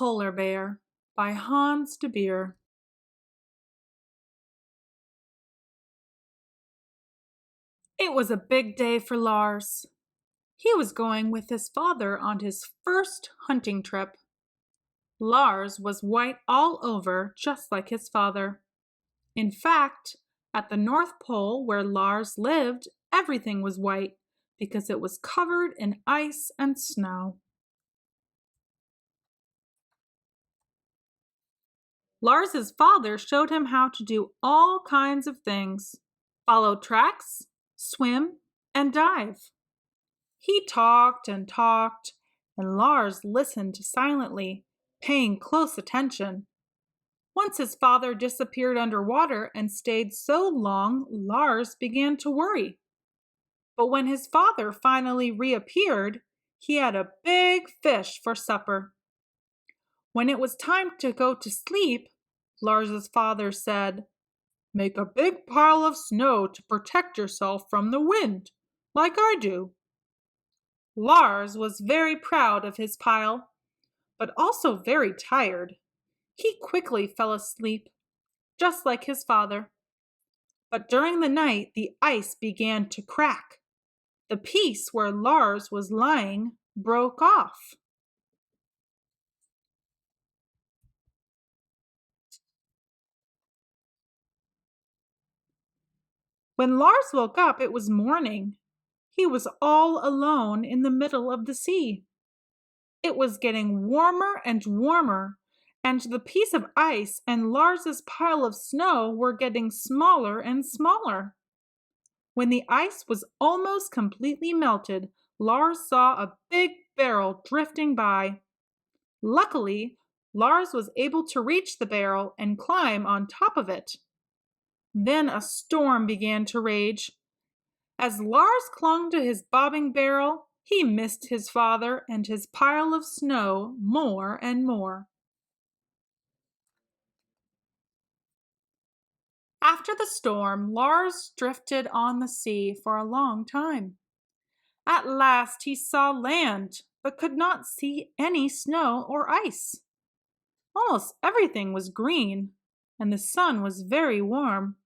Polar Bear by Hans de Beer. It was a big day for Lars. He was going with his father on his first hunting trip. Lars was white all over, just like his father. In fact, at the North Pole where Lars lived, everything was white because it was covered in ice and snow. Lars's father showed him how to do all kinds of things: follow tracks, swim, and dive. He talked and talked, and Lars listened silently, paying close attention. Once his father disappeared underwater and stayed so long, Lars began to worry. But when his father finally reappeared, he had a big fish for supper. When it was time to go to sleep, Lars's father said, "Make a big pile of snow to protect yourself from the wind, like I do." Lars was very proud of his pile, but also very tired. He quickly fell asleep, just like his father. But during the night, the ice began to crack. The piece where Lars was lying broke off. When Lars woke up, it was morning. He was all alone in the middle of the sea. It was getting warmer and warmer, and the piece of ice and Lars's pile of snow were getting smaller and smaller. When the ice was almost completely melted, Lars saw a big barrel drifting by. Luckily, Lars was able to reach the barrel and climb on top of it. Then a storm began to rage. As Lars clung to his bobbing barrel, he missed his father and his pile of snow more and more. After the storm, Lars drifted on the sea for a long time. At last he saw land, but could not see any snow or ice. Almost everything was green, and the sun was very warm.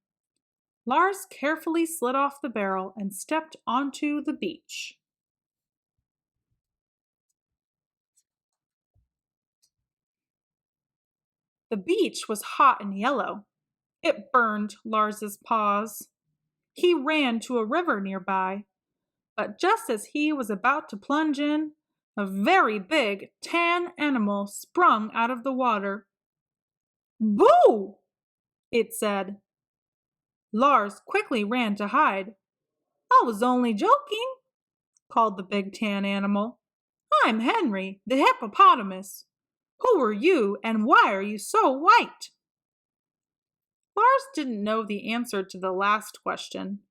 Lars carefully slid off the barrel and stepped onto the beach. The beach was hot and yellow. It burned Lars's paws. He ran to a river nearby, but just as he was about to plunge in, a very big tan animal sprung out of the water. "Boo!" it said. Lars quickly ran to hide. "I was only joking," called the big tan animal. "I'm Henry, the hippopotamus. Who are you and why are you so white?" Lars didn't know the answer to the last question.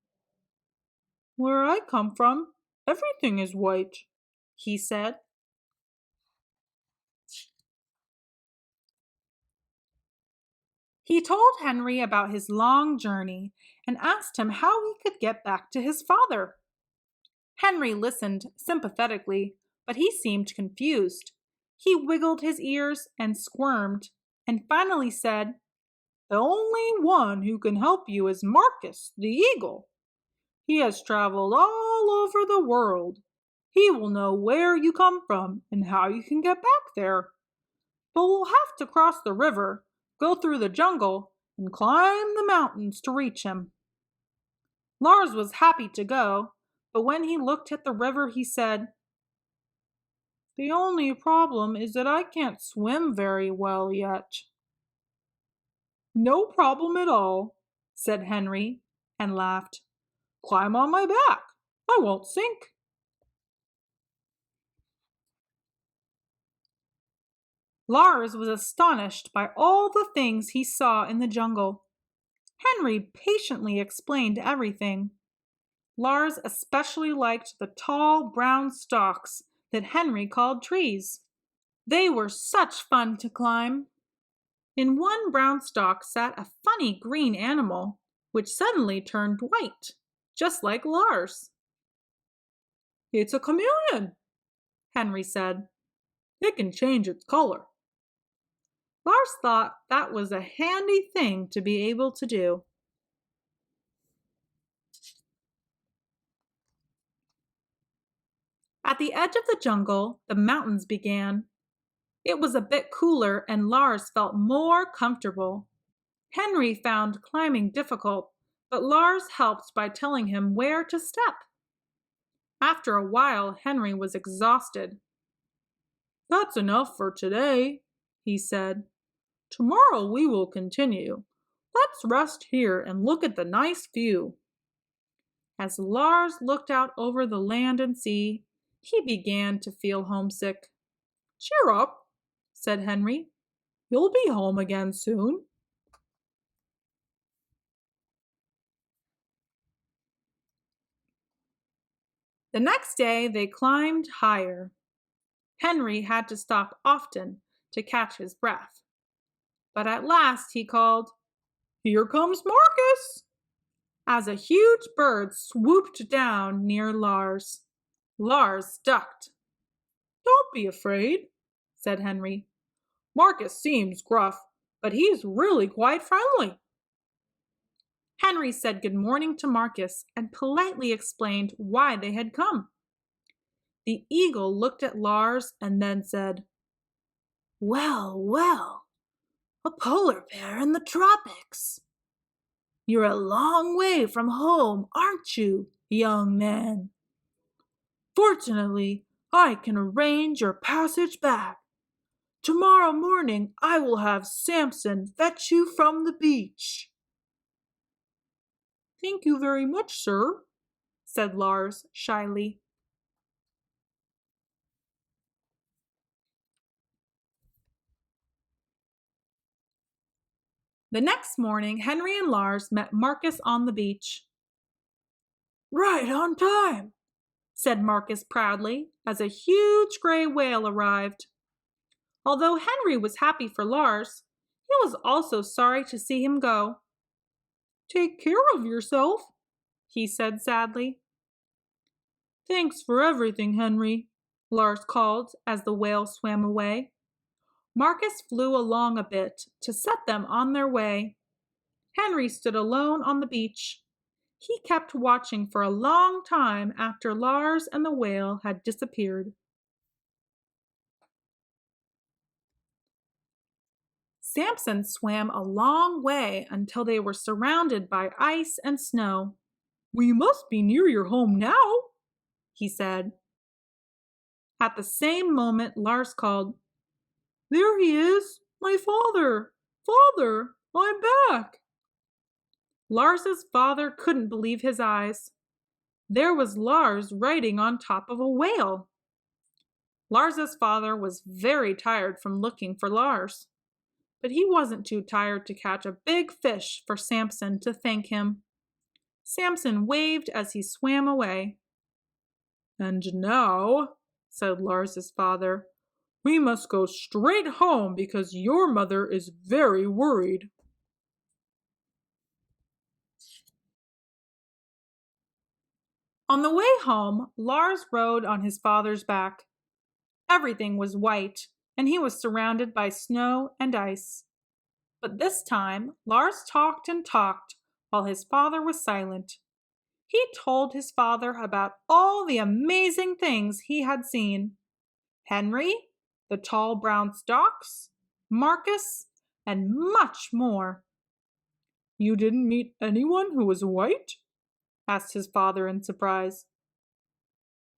"Where I come from, everything is white," he said. He told Henry about his long journey and asked him how he could get back to his father. Henry listened sympathetically, but he seemed confused. He wiggled his ears and squirmed, and finally said, "The only one who can help you is Marcus, the eagle. He has traveled all over the world. He will know where you come from and how you can get back there. But we'll have to cross the river, go through the jungle, and climb the mountains to reach him." Lars was happy to go, but when he looked at the river, he said, "The only problem is that I can't swim very well yet." "No problem at all," said Henry, and laughed. "Climb on my back. I won't sink." Lars was astonished by all the things he saw in the jungle. Henry patiently explained everything. Lars especially liked the tall brown stalks that Henry called trees. They were such fun to climb. In one brown stalk sat a funny green animal, which suddenly turned white, just like Lars. "It's a chameleon," Henry said. "It can change its color. Lars thought that was a handy thing to be able to do. At the edge of the jungle, the mountains began. It was a bit cooler and Lars felt more comfortable. Henry found climbing difficult, but Lars helped by telling him where to step. After a while, Henry was exhausted. "That's enough for today," he said. "Tomorrow we will continue. Let's rest here and look at the nice view." As Lars looked out over the land and sea, he began to feel homesick. "Cheer up," said Henry. "You'll be home again soon." The next day they climbed higher. Henry had to stop often to catch his breath. But at last he called, "Here comes Marcus!" as a huge bird swooped down near Lars. Lars ducked. "Don't be afraid," said Henry. "Marcus seems gruff, but he's really quite friendly." Henry said good morning to Marcus and politely explained why they had come. The eagle looked at Lars and then said, "Well, well, a polar bear in the tropics. You're a long way from home, aren't you, young man? Fortunately, I can arrange your passage back. Tomorrow morning I will have Samson fetch you from the beach." "Thank you very much, sir," said Lars shyly. The next morning, Henry and Lars met Marcus on the beach. "Right on time," said Marcus proudly as a huge gray whale arrived. Although Henry was happy for Lars, he was also sorry to see him go. "Take care of yourself," he said sadly. "Thanks for everything, Henry," Lars called as the whale swam away. Marcus flew along a bit to set them on their way. Henry stood alone on the beach. He kept watching for a long time after Lars and the whale had disappeared. Samson swam a long way until they were surrounded by ice and snow. "We must be near your home now," he said. At the same moment, Lars called, "There he is, my father! Father, I'm back!" Lars's father couldn't believe his eyes. There was Lars riding on top of a whale. Lars's father was very tired from looking for Lars, but he wasn't too tired to catch a big fish for Samson to thank him. Samson waved as he swam away. "And now," said Lars's father, "we must go straight home because your mother is very worried." On the way home, Lars rode on his father's back. Everything was white, and he was surrounded by snow and ice. But this time, Lars talked and talked while his father was silent. He told his father about all the amazing things he had seen. Henry, the tall brown stalks, Marcus, and much more. "You didn't meet anyone who was white?" asked his father in surprise.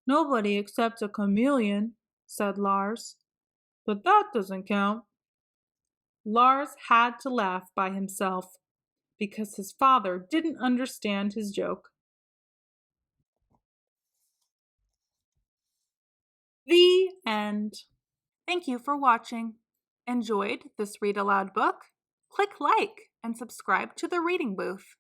"Nobody except a chameleon," said Lars. "But that doesn't count." Lars had to laugh by himself because his father didn't understand his joke. The end. Thank you for watching. Enjoyed this Read Aloud book? Click like and subscribe to the Reading Booth.